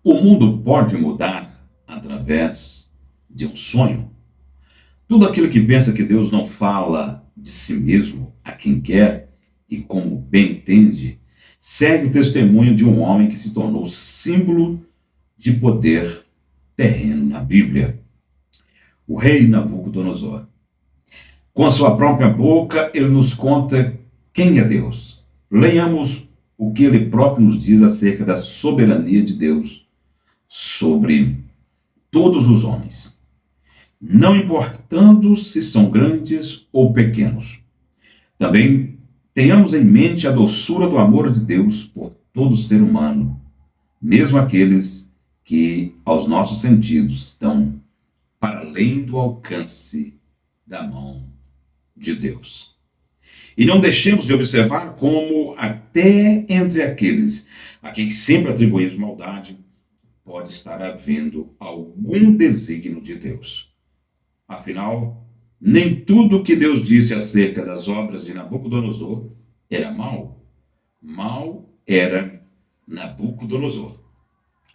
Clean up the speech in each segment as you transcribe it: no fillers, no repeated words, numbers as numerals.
O mundo pode mudar através de um sonho. Tudo aquilo que pensa que Deus não fala de si mesmo a quem quer e como bem entende, segue o testemunho de um homem que se tornou símbolo de poder terreno na Bíblia, o rei Nabucodonosor. Com a sua própria boca, ele nos conta quem é Deus. Leiamos o que ele próprio nos diz acerca da soberania de Deus sobre todos os homens, não importando se são grandes ou pequenos. Também tenhamos em mente a doçura do amor de Deus por todo ser humano, mesmo aqueles que, aos nossos sentidos, estão para além do alcance da mão de Deus. E não deixemos de observar como, até entre aqueles a quem sempre atribuímos maldade, pode estar havendo algum desígnio de Deus. Afinal, nem tudo o que Deus disse acerca das obras de Nabucodonosor era mal. Mal era Nabucodonosor.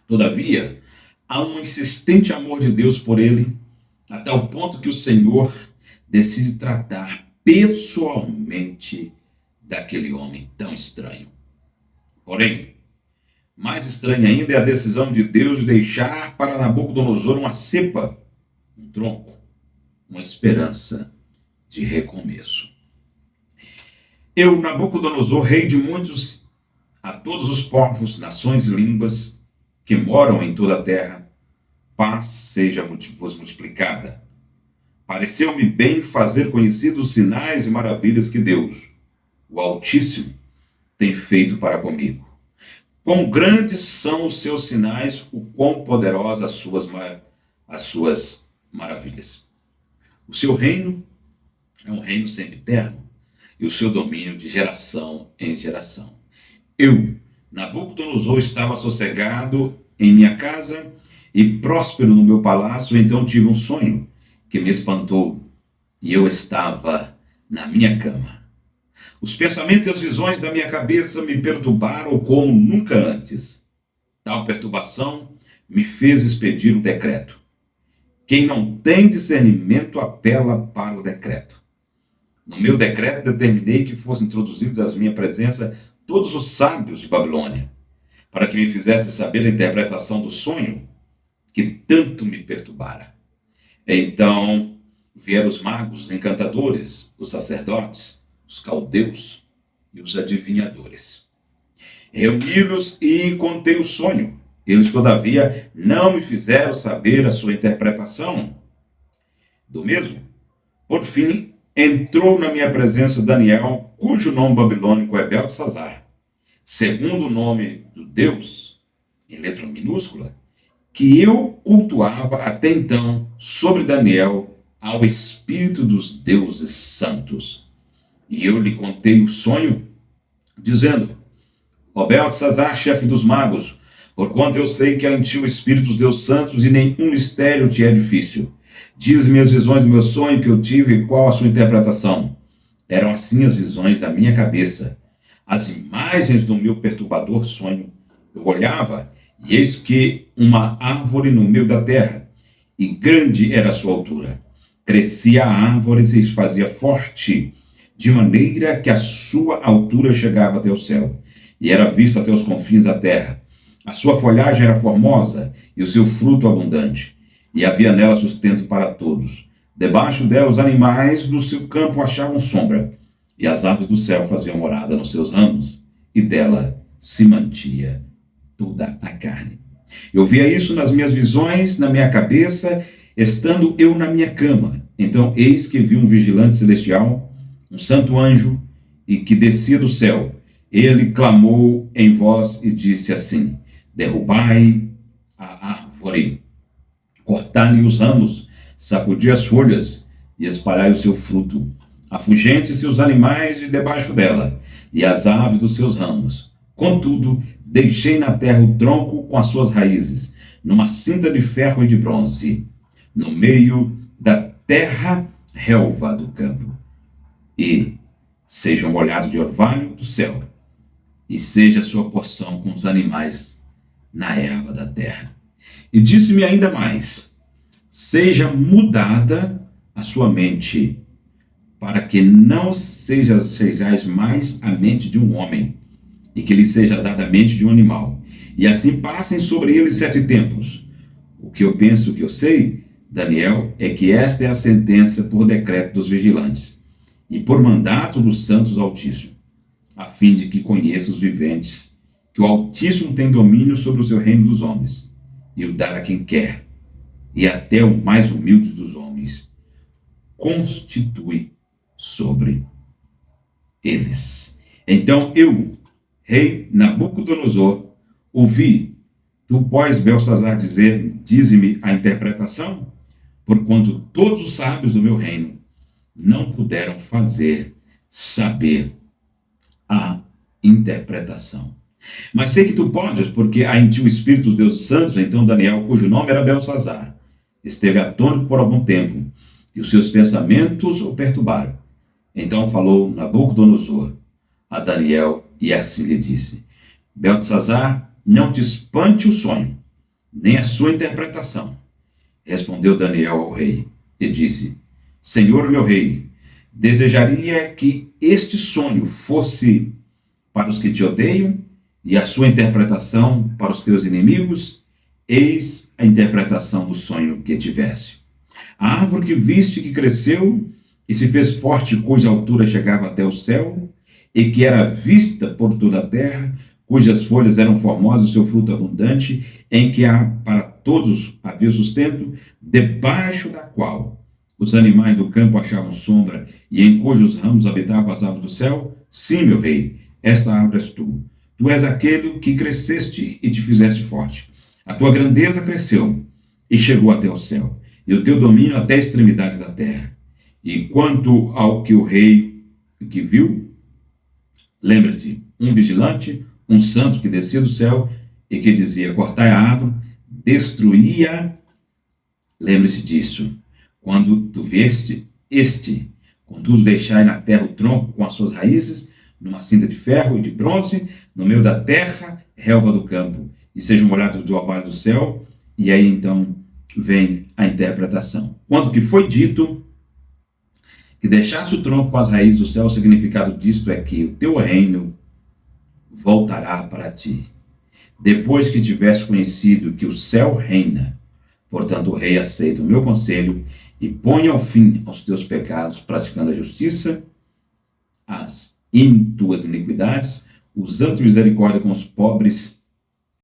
Todavia, há um insistente amor de Deus por ele, a tal ponto que o Senhor decide tratar pessoalmente daquele homem tão estranho. Porém, mais estranha ainda é a decisão de Deus de deixar para Nabucodonosor uma cepa, um tronco, uma esperança de recomeço. Eu, Nabucodonosor, rei de muitos, a todos os povos, nações e línguas que moram em toda a terra, paz seja vos multiplicada. Pareceu-me bem fazer conhecidos os sinais e maravilhas que Deus, o Altíssimo, tem feito para comigo. Quão grandes são os seus sinais, o quão poderosas as suas maravilhas. O seu reino é um reino sempiterno, e o seu domínio de geração em geração. Eu, Nabucodonosor, estava sossegado em minha casa e próspero no meu palácio, então tive um sonho que me espantou, e eu estava na minha cama. Os pensamentos e as visões da minha cabeça me perturbaram como nunca antes. Tal perturbação me fez expedir um decreto. Quem não tem discernimento apela para o decreto. No meu decreto determinei que fossem introduzidos à minha presença todos os sábios de Babilônia, para que me fizessem saber a interpretação do sonho que tanto me perturbara. Então vieram os magos, os encantadores, os sacerdotes, os caldeus e os adivinhadores. Reuni-los e contei o sonho. Eles, todavia, não me fizeram saber a sua interpretação do mesmo. Por fim, entrou na minha presença Daniel, cujo nome babilônico é Beltesazar, segundo o nome do Deus, em letra minúscula, que eu cultuava até então sobre Daniel ao Espírito dos deuses santos. E eu lhe contei o sonho, dizendo: ó Beltesazar, chefe dos magos, porquanto eu sei que há em ti o Espírito dos deuses santos e nenhum mistério te é difícil. Diz-me as visões do meu sonho que eu tive e qual a sua interpretação. Eram assim as visões da minha cabeça, as imagens do meu perturbador sonho. Eu olhava, e eis que uma árvore no meio da terra, e grande era a sua altura. Crescia a árvore e se fazia forte, de maneira que a sua altura chegava até o céu, e era vista até os confins da terra. A sua folhagem era formosa, e o seu fruto abundante, e havia nela sustento para todos. Debaixo dela os animais do seu campo achavam sombra, e as aves do céu faziam morada nos seus ramos, e dela se mantia toda a carne. Eu via isso nas minhas visões, na minha cabeça, estando eu na minha cama. Então eis que vi um vigilante celestial, um santo anjo, e que descia do céu. Ele clamou em voz e disse assim: derrubai a árvore, cortai-lhe os ramos, sacudi as folhas e espalhai o seu fruto. Afugente-se os animais de debaixo dela e as aves dos seus ramos. Contudo, deixei na terra o tronco com as suas raízes, numa cinta de ferro e de bronze, no meio da terra relva do campo. E seja um molhado de orvalho do céu, e seja a sua porção com os animais na erva da terra. E disse-me ainda mais: seja mudada a sua mente, para que não sejais mais a mente de um homem, e que lhe seja dada a mente de um animal. E assim passem sobre ele 7 tempos. O que eu penso que eu sei, Daniel, é que esta é a sentença por decreto dos vigilantes, e por mandato dos santos do Altíssimo, a fim de que conheça os viventes, que o Altíssimo tem domínio sobre o seu reino dos homens, e o dar a quem quer, e até o mais humilde dos homens constitui sobre eles. Então eu, rei Nabucodonosor, ouvi tu, pois, Belsazar, dizer: dize-me a interpretação, porquanto todos os sábios do meu reino não puderam fazer saber a interpretação. Mas sei que tu podes, porque há em ti o Espírito dos deuses santos. Então Daniel, cujo nome era Belsazar, esteve atônito por algum tempo, e os seus pensamentos o perturbaram. Então falou Nabucodonosor a Daniel, e assim lhe disse: Beltesazar, não te espante o sonho, nem a sua interpretação. Respondeu Daniel ao rei, e disse: Senhor meu rei, desejaria que este sonho fosse para os que te odeiam, e a sua interpretação para os teus inimigos. Eis a interpretação do sonho que tiveste. A árvore que viste que cresceu e se fez forte, cuja altura chegava até o céu, e que era vista por toda a terra, cujas folhas eram formosas e seu fruto abundante, em que há para todos havia sustento, debaixo da qual os animais do campo achavam sombra, e em cujos ramos habitavam as aves do céu. Sim, meu rei, esta árvore és tu. Tu és aquele que cresceste e te fizeste forte. A tua grandeza cresceu e chegou até o céu, e o teu domínio até a extremidade da terra. E quanto ao que o rei que viu, lembra-se, um vigilante, um santo que descia do céu e que dizia: cortai a árvore, destruía. Lembre-se disso. Quando tu veste contudo deixai na terra o tronco com as suas raízes, numa cinta de ferro e de bronze, no meio da terra, relva do campo, e sejam molhados do orvalho do céu. E aí então vem a interpretação. Quando que foi dito que deixasse o tronco com as raízes do céu, o significado disto é que o teu reino voltará para ti, depois que tivesse conhecido que o céu reina. Portanto, o rei aceita o meu conselho e põe ao fim aos teus pecados, praticando a justiça, as tuas iniquidades, usando misericórdia com os pobres